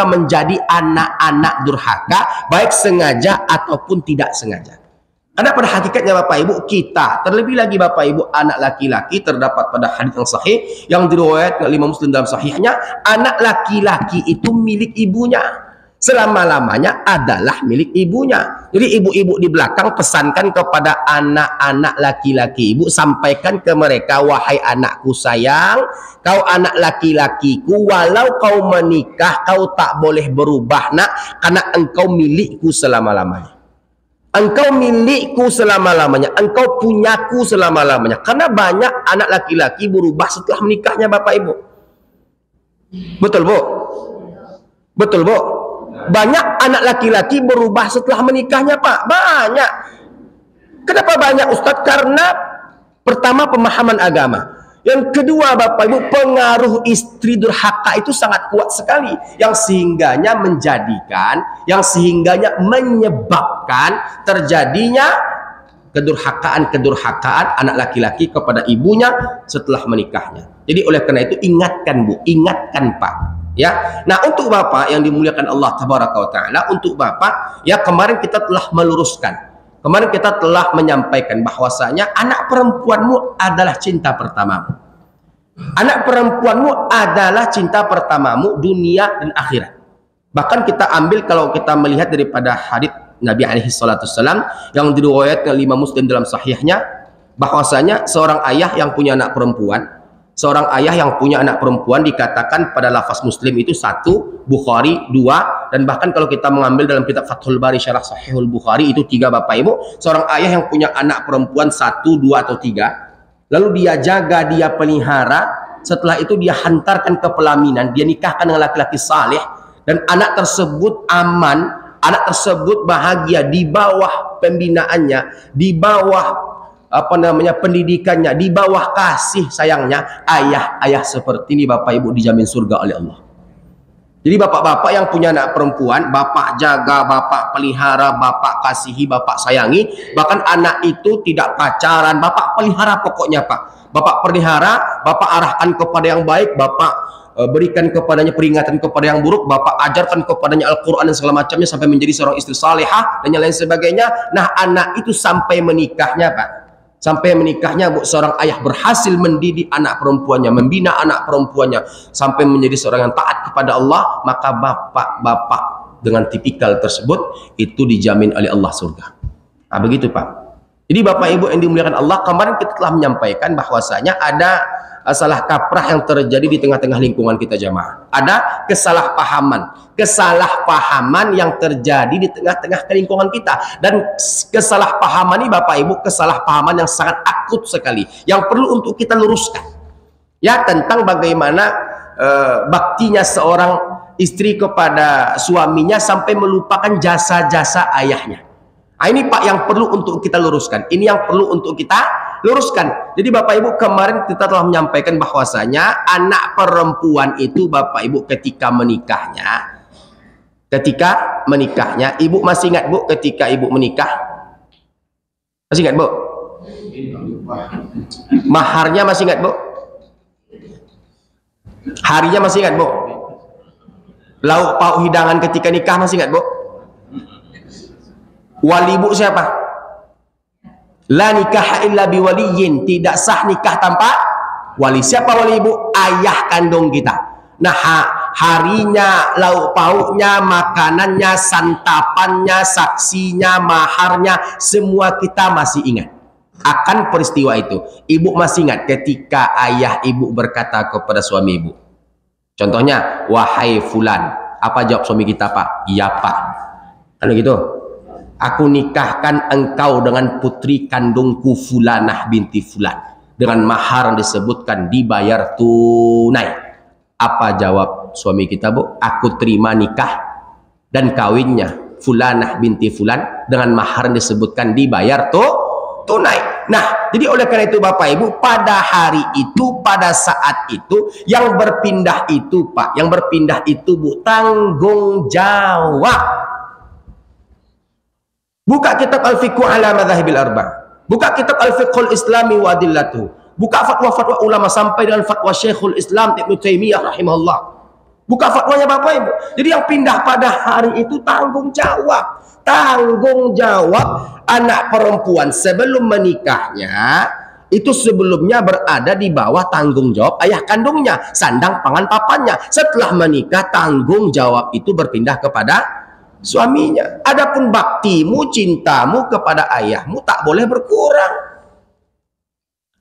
menjadi anak-anak durhaka, baik sengaja ataupun tidak sengaja. Karena pada hakikatnya Bapak Ibu, kita, terlebih lagi Bapak Ibu, anak laki-laki, terdapat pada hadis yang sahih yang diriwayatkan oleh Imam Muslim dalam sahihnya, anak laki-laki itu milik ibunya. Selama-lamanya adalah milik ibunya. Jadi ibu-ibu di belakang pesankan kepada anak-anak laki-laki ibu, sampaikan ke mereka, wahai anakku sayang, kau anak laki-lakiku, walau kau menikah, kau tak boleh berubah nak, karena engkau milikku selama-lamanya. Engkau milikku selama-lamanya, engkau punyaku selama-lamanya. Karena banyak anak laki-laki berubah setelah menikahnya Bapak Ibu. Betul Bu? Betul Bu? Banyak anak laki-laki berubah setelah menikahnya Pak. Banyak. Kenapa banyak Ustadz? Karena pertama pemahaman agama. Yang kedua Bapak Ibu, pengaruh istri durhaka itu sangat kuat sekali. Yang sehingganya menjadikan, yang sehingganya menyebabkan terjadinya kedurhakaan anak laki-laki kepada ibunya setelah menikahnya. Jadi oleh karena itu ingatkan Bu, ingatkan Pak. Ya, nah untuk Bapak yang dimuliakan Allah Tabaraka wa Ta'ala, untuk Bapak ya kemarin kita telah meluruskan, kemarin kita telah menyampaikan bahwasanya anak perempuanmu adalah cinta pertamamu. Anak perempuanmu adalah cinta pertamamu dunia dan akhirat. Bahkan kita ambil kalau kita melihat daripada hadits Nabi alaihi salatu wasallam yang diriwayatkan oleh Imam Muslim dalam sahihnya, bahwasanya seorang ayah yang punya anak perempuan, seorang ayah yang punya anak perempuan dikatakan pada lafaz Muslim itu 1, Bukhari 2, dan bahkan kalau kita mengambil dalam kitab Fathul Bari Syarah Sahihul Bukhari itu 3 Bapak Ibu. Seorang ayah yang punya anak perempuan 1, 2 atau 3, lalu dia jaga, dia pelihara, setelah itu dia hantarkan ke pelaminan, dia nikahkan dengan laki-laki saleh, dan anak tersebut aman, anak tersebut bahagia di bawah pembinaannya, di bawah pendidikannya, di bawah kasih sayangnya ayah-ayah seperti ini Bapak Ibu dijamin surga oleh Allah. Jadi bapak-bapak yang punya anak perempuan, bapak jaga, bapak pelihara, bapak kasihi, bapak sayangi, bahkan anak itu tidak pacaran, bapak pelihara pokoknya Pak. Bapak pelihara, bapak arahkan kepada yang baik, bapak berikan kepadanya peringatan kepada yang buruk, bapak ajarkan kepadanya Al-Quran dan segala macamnya sampai menjadi seorang istri salehah dan yang lain sebagainya. Nah anak itu sampai menikahnya Pak, sampai menikahnya seorang ayah berhasil mendidik anak perempuannya, membina anak perempuannya sampai menjadi seorang yang taat kepada Allah, maka bapak-bapak dengan tipikal tersebut itu dijamin oleh Allah surga. Nah begitu Pak. Jadi Bapak Ibu yang dimuliakan Allah, kemarin kita telah menyampaikan bahwasanya ada salah kaprah yang terjadi di tengah-tengah lingkungan kita jamaah. Ada kesalahpahaman yang terjadi di tengah-tengah lingkungan kita. Dan kesalahpahaman ini Bapak Ibu, kesalahpahaman yang sangat akut sekali, yang perlu untuk kita luruskan. Ya, tentang bagaimana baktinya seorang istri kepada suaminya sampai melupakan jasa-jasa ayahnya. Nah, ini Pak yang perlu untuk kita luruskan. Ini yang perlu untuk kita luruskan. Jadi Bapak Ibu, kemarin kita telah menyampaikan bahwasanya anak perempuan itu Bapak Ibu ketika menikahnya, Ibu masih ingat Bu ketika Ibu menikah? Masih ingat Bu? Maharnya masih ingat Bu? Harinya masih ingat Bu? Lauk pauk hidangan ketika nikah masih ingat Bu? Wali ibu siapa? La nikah illa biwaliyin, tidak sah nikah tanpa wali. Siapa wali ibu? Ayah kandung kita. Nah harinya, lauk pauknya, makanannya, santapannya, saksinya, maharnya, semua kita masih ingat akan peristiwa itu. Ibu masih ingat ketika ayah ibu berkata kepada suami ibu, contohnya, wahai fulan. Apa jawab suami kita Pak? Iya Pak. Kan gitu. Aku nikahkan engkau dengan putri kandungku Fulanah binti Fulan dengan mahar yang disebutkan dibayar tunai. Apa jawab suami kita Bu? Aku terima nikah dan kawinnya Fulanah binti Fulan dengan mahar yang disebutkan dibayar tunai. Nah, jadi oleh karena itu Bapak Ibu, pada hari itu, pada saat itu, yang berpindah itu Pak, yang berpindah itu Bu, tanggung jawab. Buka kitab Al-Fiqhu ala Madhahibil Arba'. Buka kitab Al-Fiqhul Islami wa Adillatuh. Buka fatwa-fatwa ulama sampai dengan fatwa Syekhul Islam Ibnu Taimiyah rahimahullah. Buka fatwanya Bapak Ibu. Jadi yang pindah pada hari itu tanggung jawab. Tanggung jawab anak perempuan sebelum menikahnya itu sebelumnya berada di bawah tanggung jawab ayah kandungnya, sandang pangan papannya. Setelah menikah tanggung jawab itu berpindah kepada suaminya. Adapun baktimu, cintamu kepada ayahmu tak boleh berkurang.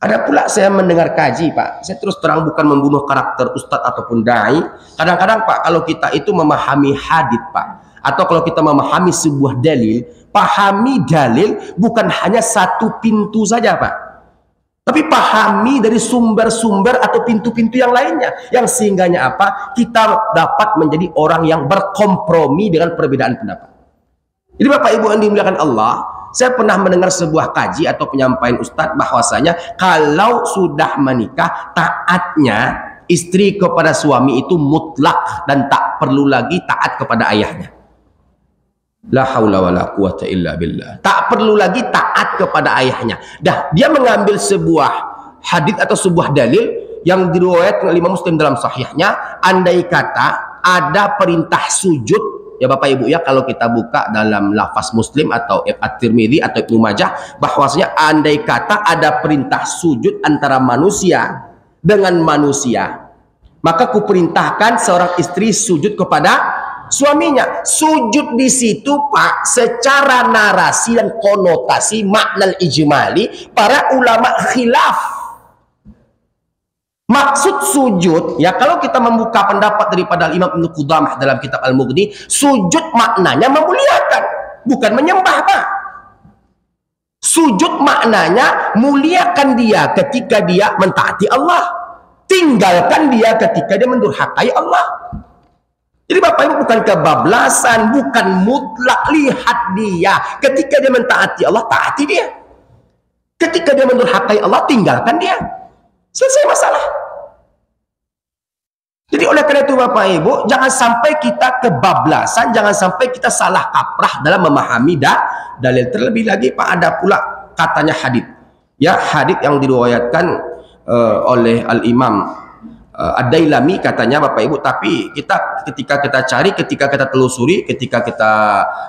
Ada pula saya mendengar kaji Pak, saya terus terang bukan membunuh karakter ustadz ataupun dai. Kadang-kadang Pak, kalau kita itu memahami hadits Pak, atau kalau kita memahami sebuah dalil, pahami dalil bukan hanya satu pintu saja Pak, tapi pahami dari sumber-sumber atau pintu-pintu yang lainnya, yang sehingganya apa? Kita dapat menjadi orang yang berkompromi dengan perbedaan pendapat. Jadi Bapak Ibu yang dimuliakan Allah, saya pernah mendengar sebuah kaji atau penyampaian ustadz bahwasanya kalau sudah menikah, taatnya istri kepada suami itu mutlak dan tak perlu lagi taat kepada ayahnya. La haula wala quwata illa billah. Tak perlu lagi taat kepada ayahnya. Dah, dia mengambil sebuah hadis atau sebuah dalil yang diriwayatkan oleh Imam Muslim dalam sahihnya, andai kata ada perintah sujud, ya Bapak Ibu ya, kalau kita buka dalam lafaz Muslim atau At-Tirmidzi atau Ibnu Majah, bahwasanya andai kata ada perintah sujud antara manusia dengan manusia, maka kuperintahkan seorang istri sujud kepada suaminya. Sujud di situ Pak, secara narasi dan konotasi makna ijmali para ulama khilaf. Maksud sujud, ya kalau kita membuka pendapat daripada Imam Ibnu Qudamah dalam kitab Al-Mughni, sujud maknanya memuliakan, bukan menyembah Pak. Sujud maknanya muliakan dia ketika dia mentaati Allah, tinggalkan dia ketika dia mendurhakai Allah. Jadi Bapak Ibu bukan kebablasan, bukan mutlak. Lihat dia ketika dia mentaati Allah, taati dia. Ketika dia mendurhakai Allah, tinggalkan dia. Selesai masalah. Jadi oleh karena itu Bapak Ibu, jangan sampai kita kebablasan, jangan sampai kita salah kaprah dalam memahami dalil. Terlebih lagi Pak, ada pula katanya hadis. Ya, hadis yang diriwayatkan oleh Al-Imam Ad-Dailami katanya Bapak Ibu, tapi ketika kita cari, ketika kita telusuri, ketika kita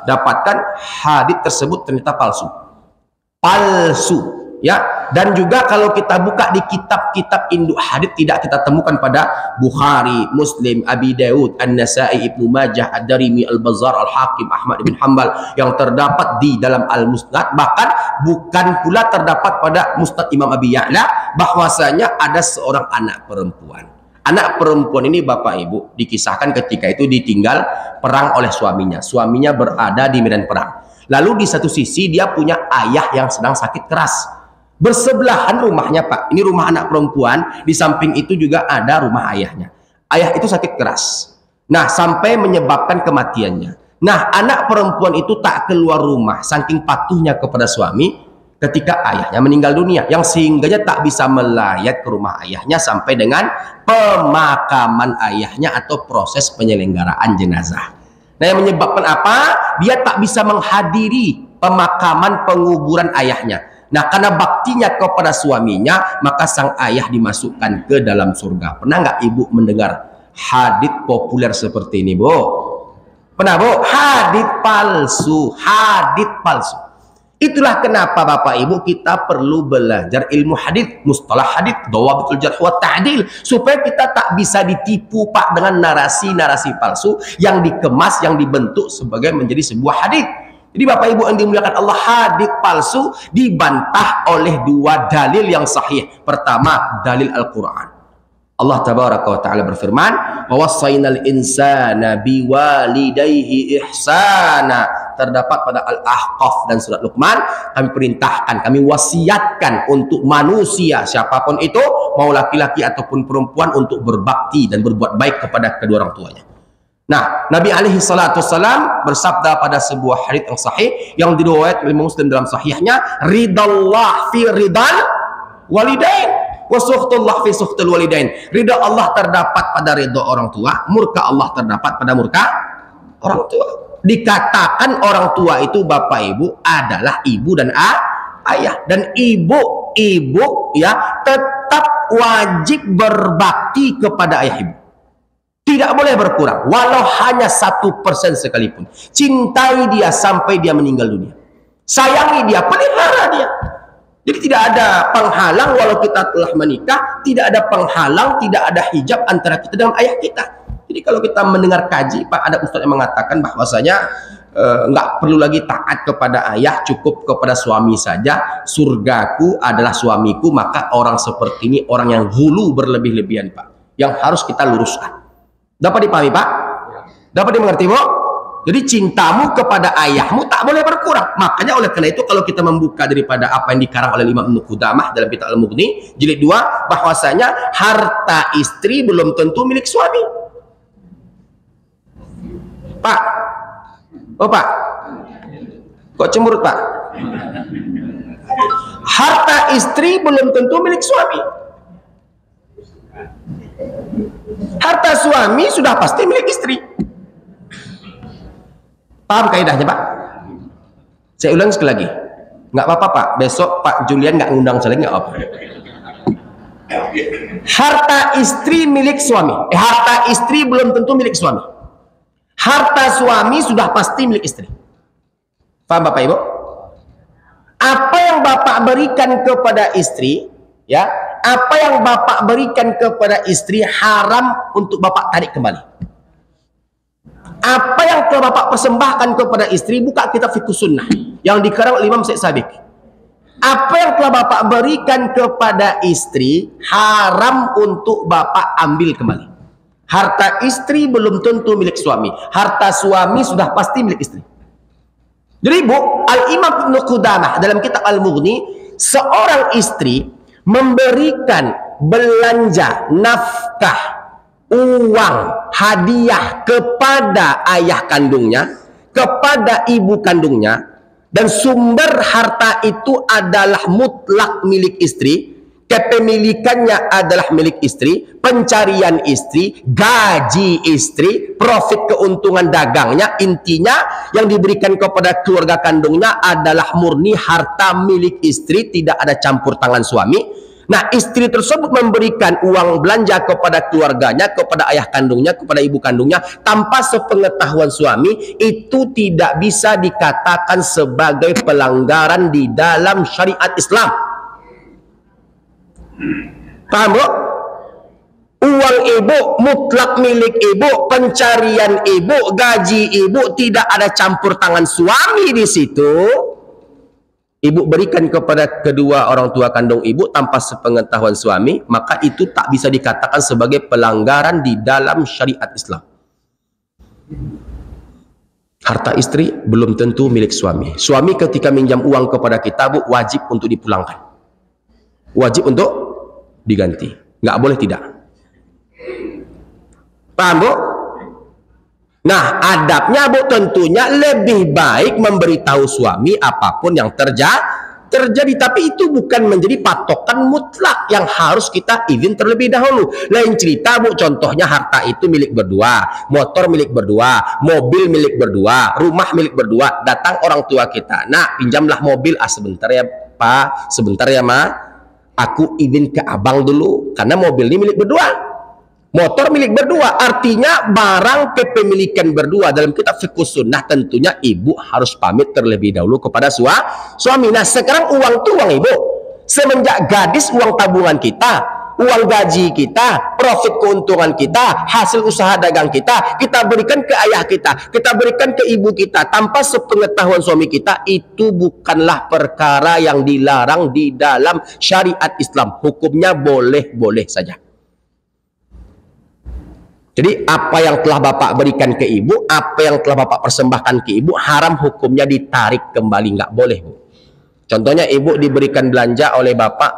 dapatkan hadis tersebut ternyata palsu. Palsu. Ya, dan juga kalau kita buka di kitab-kitab induk hadis tidak kita temukan pada Bukhari, Muslim, Abi Daud, An-Nasai, Ibnu Majah, Ad-Darimi, Al-Bazzar, Al-Hakim, Ahmad bin Hanbal yang terdapat di dalam Al-Musnad, bahkan bukan pula terdapat pada Musnad Imam Abi Ya'la, bahwasanya ada seorang anak perempuan. Anak perempuan ini Bapak Ibu dikisahkan ketika itu ditinggal perang oleh suaminya. Suaminya berada di medan perang. Lalu di satu sisi dia punya ayah yang sedang sakit keras. Bersebelahan rumahnya Pak, ini rumah anak perempuan, di samping itu juga ada rumah ayahnya. Ayah itu sakit keras, nah sampai menyebabkan kematiannya. Nah anak perempuan itu tak keluar rumah saking patuhnya kepada suami ketika ayahnya meninggal dunia, yang sehingganya tak bisa melayat ke rumah ayahnya sampai dengan pemakaman ayahnya atau proses penyelenggaraan jenazah. Nah yang menyebabkan apa? Dia tak bisa menghadiri pemakaman penguburan ayahnya. Nah karena baktinya kepada suaminya, maka sang ayah dimasukkan ke dalam surga. Pernah nggak ibu mendengar hadits populer seperti ini Bu? Pernah Bu? Hadits palsu, hadits palsu. Itulah kenapa Bapak Ibu kita perlu belajar ilmu hadits, mustalah hadits, dhawabitul jarh wa ta'dil, supaya kita tak bisa ditipu Pak dengan narasi-narasi palsu yang dikemas, yang dibentuk sebagai menjadi sebuah hadits. Jadi Bapak Ibu yang dimuliakan Allah, hadits palsu dibantah oleh dua dalil yang sahih. Pertama, dalil Al-Quran. Allah Tabaraka wa Ta'ala berfirman, "Wawasainal insana biwalidayhi ihsana." Terdapat pada Al-Ahqaf dan surat Luqman, kami perintahkan, kami wasiatkan untuk manusia siapapun itu, mau laki-laki ataupun perempuan, untuk berbakti dan berbuat baik kepada kedua orang tuanya. Nah, Nabi alaihi salatu wassalam bersabda pada sebuah hadits yang sahih yang diriwayatkan oleh Muslim dalam sahihnya, ridallah fi ridal walidain wa sukhtullah fi sukhtul walidain. Ridha Allah terdapat pada ridha orang tua, murka Allah terdapat pada murka orang tua. Dikatakan orang tua itu Bapak Ibu adalah ibu dan ayah, dan ibu ya tetap wajib berbakti kepada ayah ibu. Tidak boleh berkurang, walau hanya 1% sekalipun. Cintai dia sampai dia meninggal dunia. Sayangi dia, pelihara dia. Jadi tidak ada penghalang walau kita telah menikah, tidak ada penghalang, tidak ada hijab antara kita dengan ayah kita. Jadi kalau kita mendengar kaji, Pak, ada ustaz yang mengatakan bahwasanya nggak perlu lagi taat kepada ayah, cukup kepada suami saja. Surgaku adalah suamiku. Maka orang seperti ini orang yang hulu berlebih-lebihan, Pak, yang harus kita luruskan. Dapat dipahami, Pak? Dapat dimengerti, Bu? Jadi cintamu kepada ayahmu tak boleh berkurang. Makanya oleh karena itu kalau kita membuka daripada apa yang dikarang oleh Imam Ibnu Qudamah dalam kitab Al-Mughni jilid 2, bahwasanya harta istri belum tentu milik suami. Pak, oh Pak, kok cemberut, Pak? Harta istri belum tentu milik suami. Harta suami sudah pasti milik istri. Paham kaidahnya, Pak? Saya ulang sekali lagi. Nggak apa-apa, Pak. Besok Pak Julian nggak ngundang saya lagi, nggak apa. Harta istri milik suami. Harta istri belum tentu milik suami. Harta suami sudah pasti milik istri. Paham, Bapak Ibu? Apa yang Bapak berikan kepada istri, ya, apa yang Bapak berikan kepada istri haram untuk Bapak tarik kembali. Apa yang telah Bapak persembahkan kepada istri, buka kitab Fiqh Sunnah yang dikarang oleh Imam Syekh Sabiq. Apa yang telah Bapak berikan kepada istri haram untuk Bapak ambil kembali. Harta istri belum tentu milik suami. Harta suami sudah pasti milik istri. Jadi, Bu, Al-Imam Ibnu Qudamah dalam kitab Al-Mughni, seorang istri memberikan belanja nafkah, uang, hadiah kepada ayah kandungnya, kepada ibu kandungnya, dan sumber harta itu adalah mutlak milik istri, kepemilikannya adalah milik istri, pencarian istri, gaji istri, profit keuntungan dagangnya, intinya yang diberikan kepada keluarga kandungnya adalah murni harta milik istri, tidak ada campur tangan suami. Nah, istri tersebut memberikan uang belanja kepada keluarganya, kepada ayah kandungnya, kepada ibu kandungnya, tanpa sepengetahuan suami, itu tidak bisa dikatakan sebagai pelanggaran di dalam syariat Islam. Paham, Bu? Uang ibu mutlak milik ibu, pencarian ibu, gaji ibu, tidak ada campur tangan suami di situ. Ibu berikan kepada kedua orang tua kandung ibu tanpa sepengetahuan suami, maka itu tak bisa dikatakan sebagai pelanggaran di dalam syariat Islam. Harta istri belum tentu milik suami. Suami ketika minjam uang kepada kita, Bu, wajib untuk dipulangkan. Wajib untuk diganti. Nggak boleh tidak. Paham, Bu? Nah, adabnya, Bu, tentunya lebih baik memberitahu suami apapun yang terjadi, tapi itu bukan menjadi patokan mutlak yang harus kita izin terlebih dahulu. Lain cerita, Bu, contohnya harta itu milik berdua, motor milik berdua, mobil milik berdua, rumah milik berdua. Datang orang tua kita, "Nak, pinjamlah mobil." "Ah, sebentar ya, Pak, sebentar ya, Ma, aku izin ke abang dulu, karena mobil ini milik berdua, motor milik berdua." Artinya barang kepemilikan berdua. Dalam kitab Fiqh Sunnah tentunya ibu harus pamit terlebih dahulu kepada suami. Nah, sekarang uang itu uang ibu. Semenjak gadis, uang tabungan kita, uang gaji kita, profit keuntungan kita, hasil usaha dagang kita, kita berikan ke ayah kita, kita berikan ke ibu kita tanpa sepengetahuan suami kita. Itu bukanlah perkara yang dilarang di dalam syariat Islam. Hukumnya boleh-boleh saja. Jadi apa yang telah Bapak berikan ke ibu, apa yang telah Bapak persembahkan ke ibu, haram hukumnya ditarik kembali, nggak boleh, Bu. Contohnya, ibu diberikan belanja oleh Bapak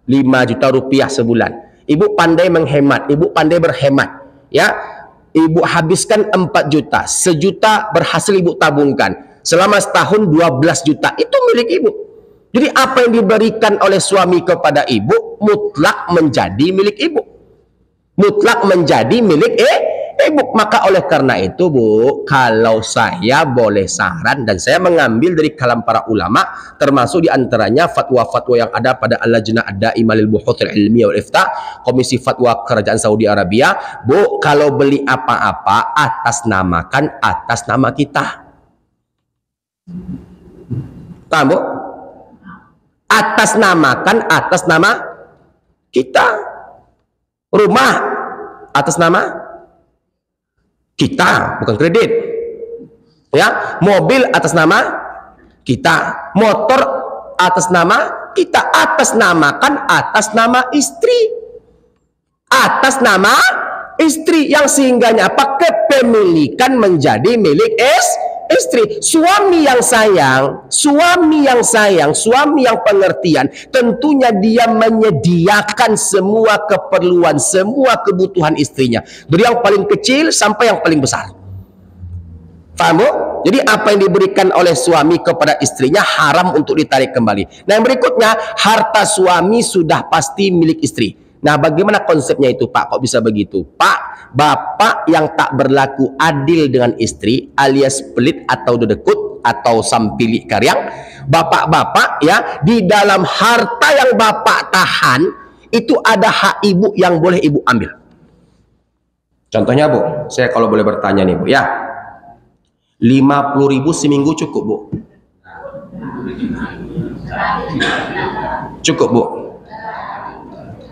5 juta rupiah sebulan. Ibu pandai menghemat, ibu pandai berhemat, ya. Ibu habiskan 4 juta, 1 juta berhasil ibu tabungkan. Selama setahun 12 juta, itu milik ibu. Jadi apa yang diberikan oleh suami kepada ibu mutlak menjadi milik ibu. Mutlak menjadi milik Bu, maka oleh karena itu Bu, kalau saya boleh saran dan saya mengambil dari kalam para ulama, termasuk diantaranya fatwa-fatwa yang ada pada Al-Lajnah Ad-Daimah lil Buhuthil Ilmiyah wal Ifta, Komisi Fatwa Kerajaan Saudi Arabia, Bu, kalau beli apa-apa atas nama kita. Paham Bu? Atas nama kita. Rumah atas nama kita, bukan kredit. Ya, mobil atas nama kita, motor atas nama kita, atas nama istri. Atas nama istri yang sehingganya apa? Kepemilikan menjadi milik istri. Suami yang sayang, suami yang pengertian, tentunya dia menyediakan semua keperluan, semua kebutuhan istrinya, dari yang paling kecil sampai yang paling besar. Paham Bu? Jadi apa yang diberikan oleh suami kepada istrinya haram untuk ditarik kembali. Nah, yang berikutnya, harta suami sudah pasti milik istri. Nah, bagaimana konsepnya itu Pak? Kok bisa begitu? Pak, bapak yang tak berlaku adil dengan istri alias pelit atau dedekut atau sampili karyang, bapak-bapak ya, di dalam harta yang bapak tahan itu ada hak ibu yang boleh ibu ambil. Contohnya Bu, saya kalau boleh bertanya nih Bu ya, 50.000 seminggu cukup Bu? Cukup Bu?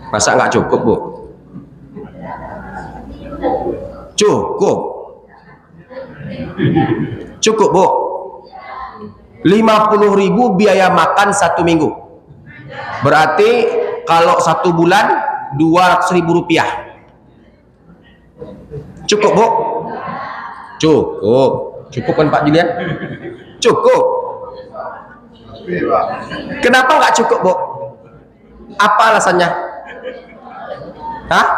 Masa nggak cukup Bu? Cukup. Cukup Bu. 50.000 biaya makan 1 minggu. Berarti kalau 1 bulan 200.000 rupiah. Cukup Bu? Cukup. Cukup kan Pak Julian? Cukup. Kenapa nggak cukup Bu? Apa alasannya? Hah?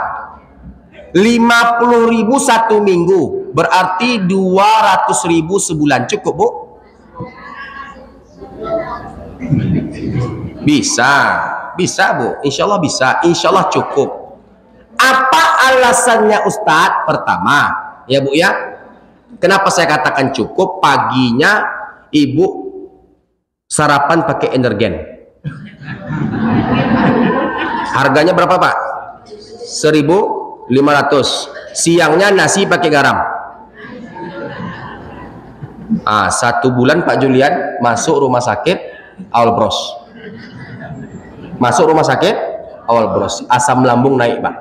50.000 1 minggu berarti 200.000 sebulan. Cukup Bu? Bisa Bu, insya Allah bisa, insya Allah cukup. Apa alasannya Ustadz? Pertama ya Bu ya, kenapa saya katakan cukup? Paginya ibu sarapan pakai energen, harganya berapa Pak? 1.500. Siangnya nasi pakai garam. 1 bulan Pak Julian masuk rumah sakit awal bros. Masuk rumah sakit awal bros, asam lambung naik Pak,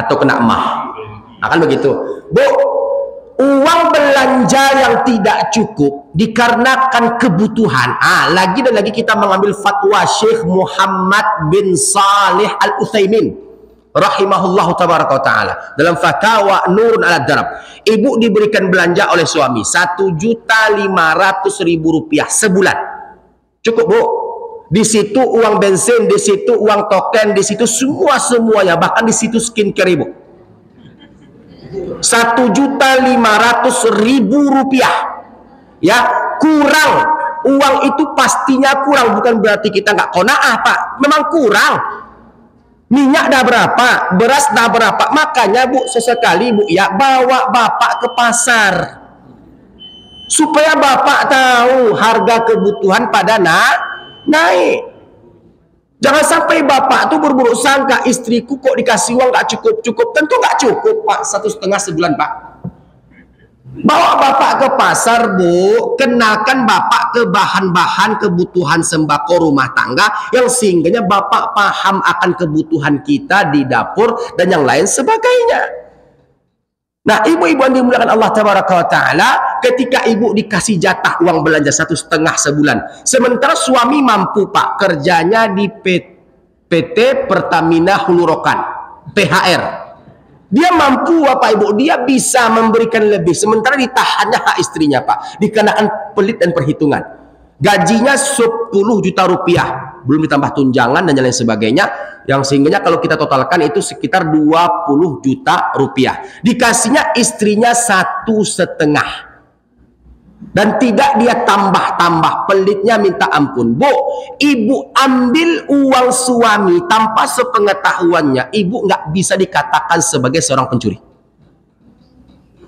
atau kena emah. Akan begitu Bu. Uang belanja yang tidak cukup dikarenakan kebutuhan. Lagi dan lagi kita mengambil fatwa Syekh Muhammad bin Salih Al-Utsaimin rahimahullahu tabaraka ta'ala dalam Fatawa Nurun ala Darab. Ibu diberikan belanja oleh suami 1.500.000 rupiah sebulan. Cukup Bu? Di situ uang bensin, di situ uang token, di situ semuanya, bahkan di situ skincare Ibu. 1.500.000 rupiah. Ya, kurang. Uang itu pastinya kurang, bukan berarti kita nggak qanaah Pak. Memang kurang. Minyak dah berapa, beras dah berapa. Makanya Bu, sesekali Bu ya, bawa bapak ke pasar supaya bapak tahu harga kebutuhan pada naik. Jangan sampai bapak tuh berburuk sangka, istriku kok dikasih uang nggak cukup. Tentu nggak cukup Pak, 1,5 sebulan Pak. Bawa bapak ke pasar Bu, kenalkan bapak ke bahan-bahan kebutuhan sembako rumah tangga yang sehingganya bapak paham akan kebutuhan kita di dapur dan yang lain sebagainya. Nah, ibu-ibu yang dimuliakan Allah Tabaraka wa Ta'ala, ketika ibu dikasih jatah uang belanja 1,5 sebulan, sementara suami mampu Pak, kerjanya di PT Pertamina Hulu Rokan, PHR. Dia mampu Bapak Ibu, dia bisa memberikan lebih, sementara ditahannya hak istrinya Pak, dikenakan pelit dan perhitungan. Gajinya 10 juta rupiah, belum ditambah tunjangan dan lain sebagainya, yang sehingganya kalau kita totalkan itu sekitar 20 juta rupiah. Dikasihnya istrinya 1,5. Dan tidak dia tambah-tambah, pelitnya minta ampun. Bu, ibu ambil uang suami tanpa sepengetahuannya, ibu nggak bisa dikatakan sebagai seorang pencuri.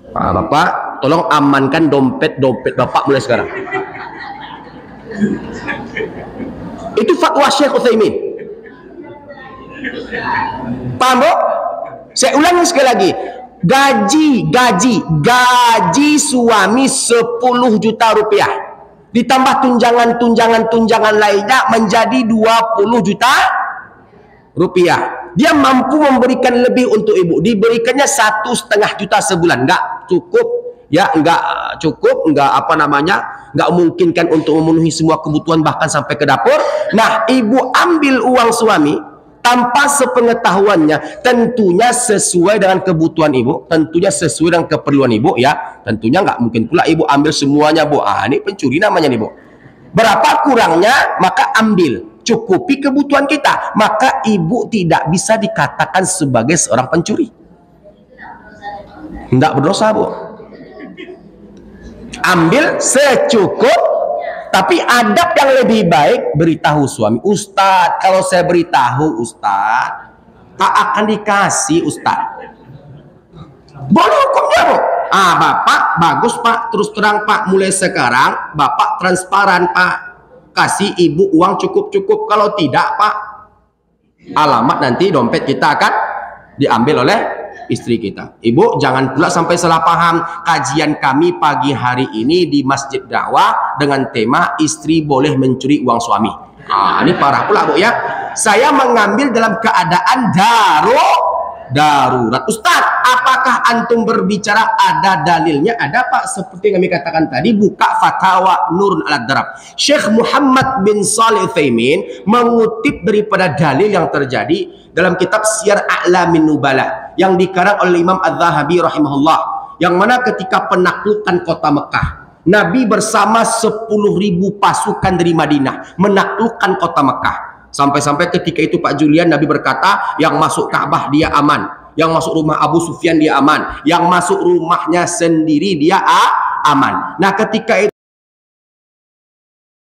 Pak Bapak, tolong amankan dompet Bapak mulai sekarang. Itu fatwa Syekh Utsaimin. Paham, Bu? Saya ulangi sekali lagi. Gaji suami 10 juta rupiah. Ditambah tunjangan lainnya menjadi 20 juta rupiah. Dia mampu memberikan lebih untuk ibu. Diberikannya 1,5 juta sebulan. Enggak cukup. Ya, enggak cukup, enggak enggak memungkinkan untuk memenuhi semua kebutuhan bahkan sampai ke dapur. Nah, ibu ambil uang suami tanpa sepengetahuannya, tentunya sesuai dengan kebutuhan ibu, tentunya sesuai dengan keperluan ibu, ya. Tentunya nggak mungkin pula ibu ambil semuanya, Bu. Ini pencuri namanya nih, Bu. Berapa kurangnya, maka ambil, cukupi kebutuhan kita, maka ibu tidak bisa dikatakan sebagai seorang pencuri. Nggak berdosa, Bu. Ambil secukup. Tapi adab yang lebih baik, beritahu suami. Ustadz, kalau saya beritahu Ustadz, tak akan dikasih Ustadz. Boleh hukumnya, Bu. Bapak, bagus Pak, terus terang Pak, mulai sekarang Bapak transparan Pak, kasih ibu uang cukup-cukup. Kalau tidak Pak, alamat nanti dompet kita akan diambil oleh istri kita. Ibu jangan pula sampai salah paham. Kajian kami pagi hari ini di Masjid Dakwah dengan tema istri boleh mencuri uang suami. Ini parah pula, Bu, ya. Saya mengambil dalam keadaan darurat. Ustaz, apakah antum berbicara ada dalilnya? Ada, Pak. Seperti yang kami katakan tadi, buka Fatwa Nurun al-Darab. Syekh Muhammad bin Shalih Utsaimin mengutip daripada dalil yang terjadi dalam kitab Syiar A'lamin Nubala yang dikarang oleh Imam Az-Zahabi rahimahullah, yang mana ketika penaklukan kota Mekah, Nabi bersama 10.000 pasukan dari Madinah menaklukkan kota Mekah. Sampai-sampai ketika itu Pak Julian, Nabi berkata, yang masuk Ka'bah dia aman, yang masuk rumah Abu Sufyan dia aman, yang masuk rumahnya sendiri dia aman. Nah, ketika itu